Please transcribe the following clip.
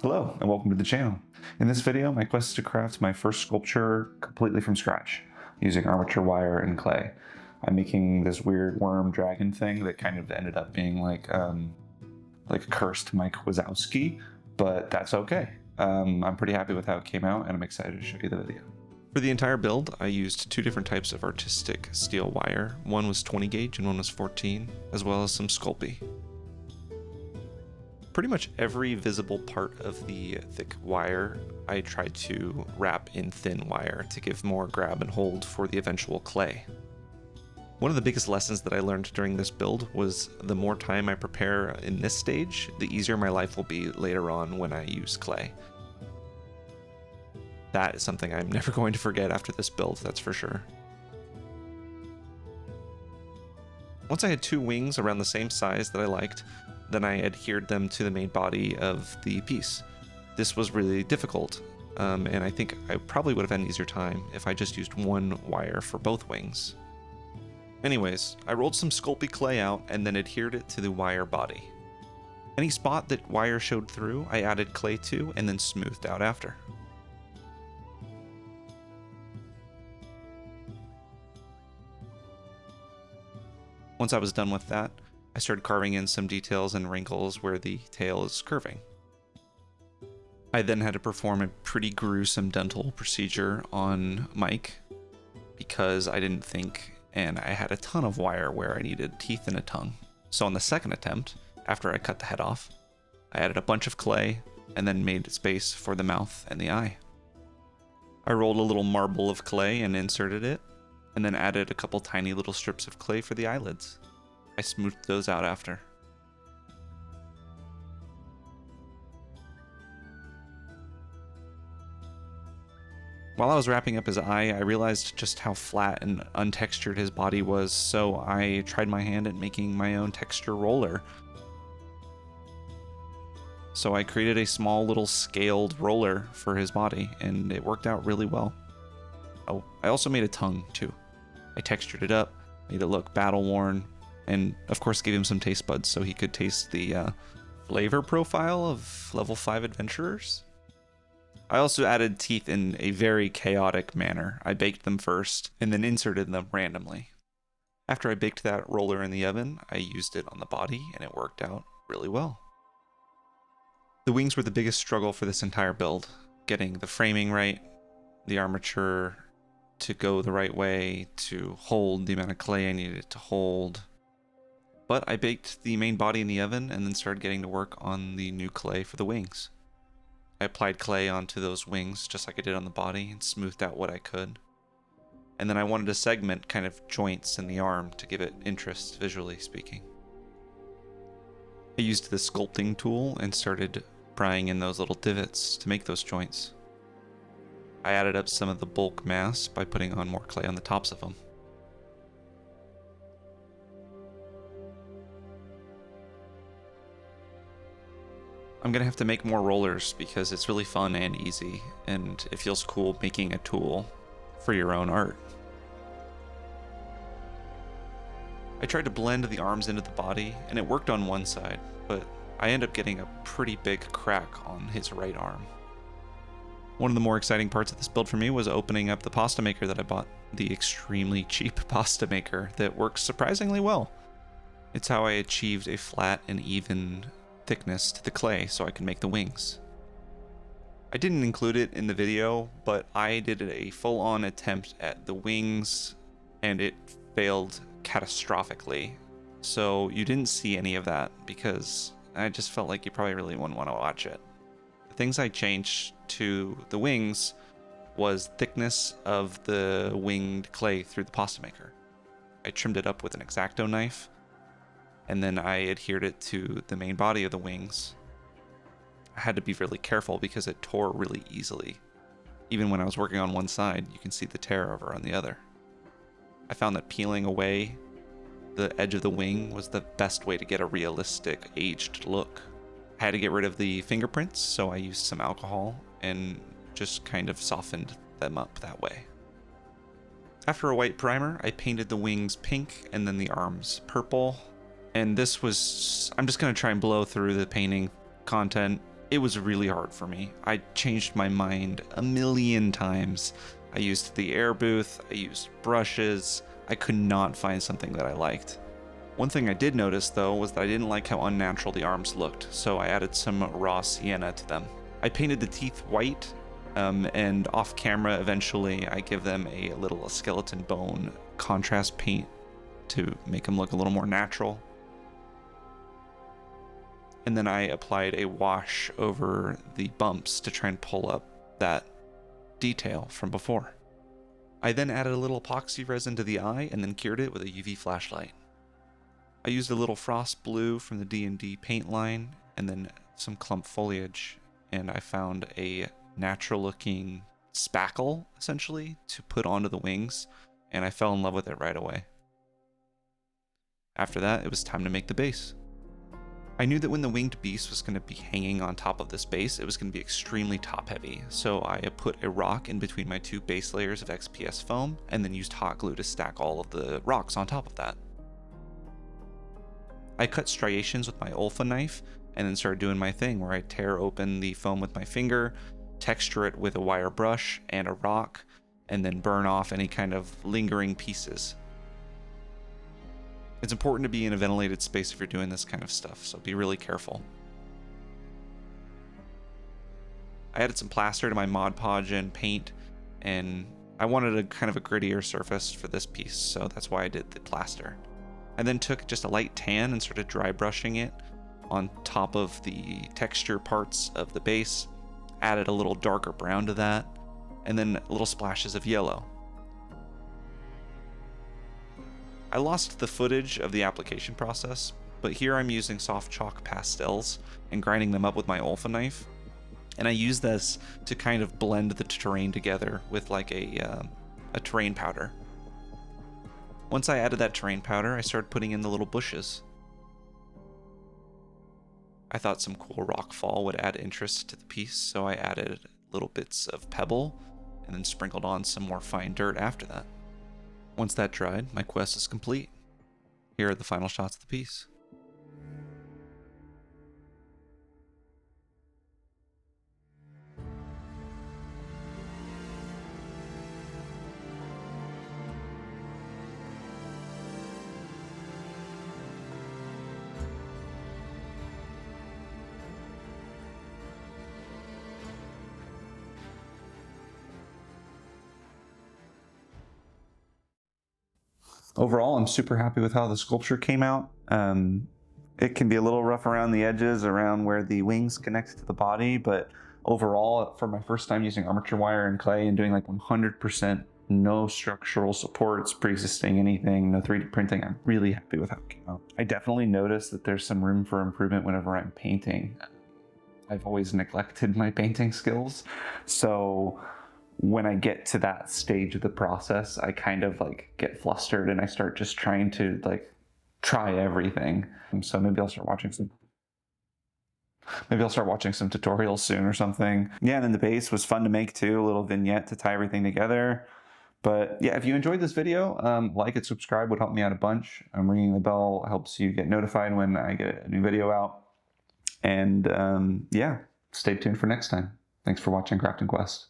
Hello and welcome to the channel. In this video, my quest is to craft my first sculpture completely from scratch using armature wire and clay. I'm making this weird worm dragon thing that kind of ended up being like a cursed Mike Wazowski, but that's okay. I'm pretty happy with how it came out and I'm excited to show you the video. For the entire build, I used two different types of artistic steel wire. One was 20 gauge and one was 14, as well as some Sculpey. Pretty much every visible part of the thick wire I tried to wrap in thin wire to give more grab and hold for the eventual clay. One of the biggest lessons that I learned during this build was the more time I prepare in this stage, the easier my life will be later on when I use clay. That is something I'm never going to forget after this build, that's for sure. Once I had two wings around the same size that I liked, then I adhered them to the main body of the piece. This was really difficult, and I think I probably would have had an easier time if I just used one wire for both wings. Anyways, I rolled some Sculpey clay out and then adhered it to the wire body. Any spot that wire showed through, I added clay to and then smoothed out after. Once I was done with that, I started carving in some details and wrinkles where the tail is curving. I then had to perform a pretty gruesome dental procedure on Mike because I didn't think, and I had a ton of wire where I needed teeth and a tongue. So on the second attempt, after I cut the head off, I added a bunch of clay and then made space for the mouth and the eye. I rolled a little marble of clay and inserted it, and then added a couple tiny little strips of clay for the eyelids. I smoothed those out after. While I was wrapping up his eye, I realized just how flat and untextured his body was, so I tried my hand at making my own texture roller. So I created a small little scaled roller for his body, and it worked out really well. Oh, I also made a tongue too. I textured it up, made it look battle-worn, and of course gave him some taste buds so he could taste the flavor profile of level 5 adventurers. I also added teeth in a very chaotic manner. I baked them first and then inserted them randomly. After I baked that roller in the oven, I used it on the body and it worked out really well. The wings were the biggest struggle for this entire build. Getting the framing right, the armature to go the right way, to hold the amount of clay I needed it to hold. But I baked the main body in the oven and then started getting to work on the new clay for the wings. I applied clay onto those wings just like I did on the body and smoothed out what I could. And then I wanted to segment kind of joints in the arm to give it interest, visually speaking. I used the sculpting tool and started prying in those little divots to make those joints. I added up some of the bulk mass by putting on more clay on the tops of them. I'm gonna have to make more rollers because it's really fun and easy, and it feels cool making a tool for your own art. I tried to blend the arms into the body, and it worked on one side, but I ended up getting a pretty big crack on his right arm. One of the more exciting parts of this build for me was opening up the pasta maker that I bought, the extremely cheap pasta maker that works surprisingly well. It's how I achieved a flat and even thickness to the clay so I could make the wings. I didn't include it in the video, but I did a full-on attempt at the wings and it failed catastrophically. So you didn't see any of that because I just felt like you probably really wouldn't want to watch it. The things I changed to the wings was thickness of the winged clay through the pasta maker. I trimmed it up with an X-Acto knife, and then I adhered it to the main body of the wings. I had to be really careful because it tore really easily. Even when I was working on one side, you can see the tear over on the other. I found that peeling away the edge of the wing was the best way to get a realistic, aged look. I had to get rid of the fingerprints, so I used some alcohol and just kind of softened them up that way. After a white primer, I painted the wings pink and then the arms purple. And this was, I'm just going to try and blow through the painting content It was really hard for me. I changed my mind a million times. I used the air booth, I used brushes. I could not find something that I liked. One thing I did notice though was that I didn't like how unnatural the arms looked, so I added some raw sienna to them. I painted the teeth white, and off camera eventually I give them a little skeleton bone contrast paint to make them look a little more natural. And then I applied a wash over the bumps to try and pull up that detail from before. I then added a little epoxy resin to the eye and then cured it with a UV flashlight. I used a little frost blue from the D&D paint line and then some clump foliage, and I found a natural looking spackle essentially to put onto the wings, and I fell in love with it right away. After that, it was time to make the base. I knew that when the winged beast was going to be hanging on top of this base, it was going to be extremely top heavy, so I put a rock in between my two base layers of XPS foam and then used hot glue to stack all of the rocks on top of that. I cut striations with my Olfa knife and then started doing my thing where I tear open the foam with my finger, texture it with a wire brush and a rock, and then burn off any kind of lingering pieces. It's important to be in a ventilated space if you're doing this kind of stuff, so be really careful. I added some plaster to my Mod Podge and paint, and I wanted a kind of a grittier surface for this piece, so that's why I did the plaster. I then took just a light tan and started dry brushing it on top of the texture parts of the base, added a little darker brown to that, and then little splashes of yellow. I lost the footage of the application process, but here I'm using soft chalk pastels and grinding them up with my Olfa knife, and I use this to kind of blend the terrain together with like a terrain powder. Once I added that terrain powder, I started putting in the little bushes. I thought some cool rock fall would add interest to the piece, so I added little bits of pebble and then sprinkled on some more fine dirt after that. Once that dried, my quest is complete. Here are the final shots of the piece. Overall, I'm super happy with how the sculpture came out. It can be a little rough around the edges, around where the wings connect to the body, but overall, for my first time using armature wire and clay and doing like 100% no structural supports, pre-existing anything, no 3D printing, I'm really happy with how it came out. I definitely noticed that there's some room for improvement whenever I'm painting. I've always neglected my painting skills, so when I get to that stage of the process, I kind of like get flustered and I start just trying to like try everything. So maybe I'll start watching some tutorials soon or something. Yeah, and then the base was fun to make too, a little vignette to tie everything together. But yeah, if you enjoyed this video, like and subscribe would help me out a bunch. Ringing the bell helps you get notified when I get a new video out. And yeah, stay tuned for next time. Thanks for watching Crafting Quest.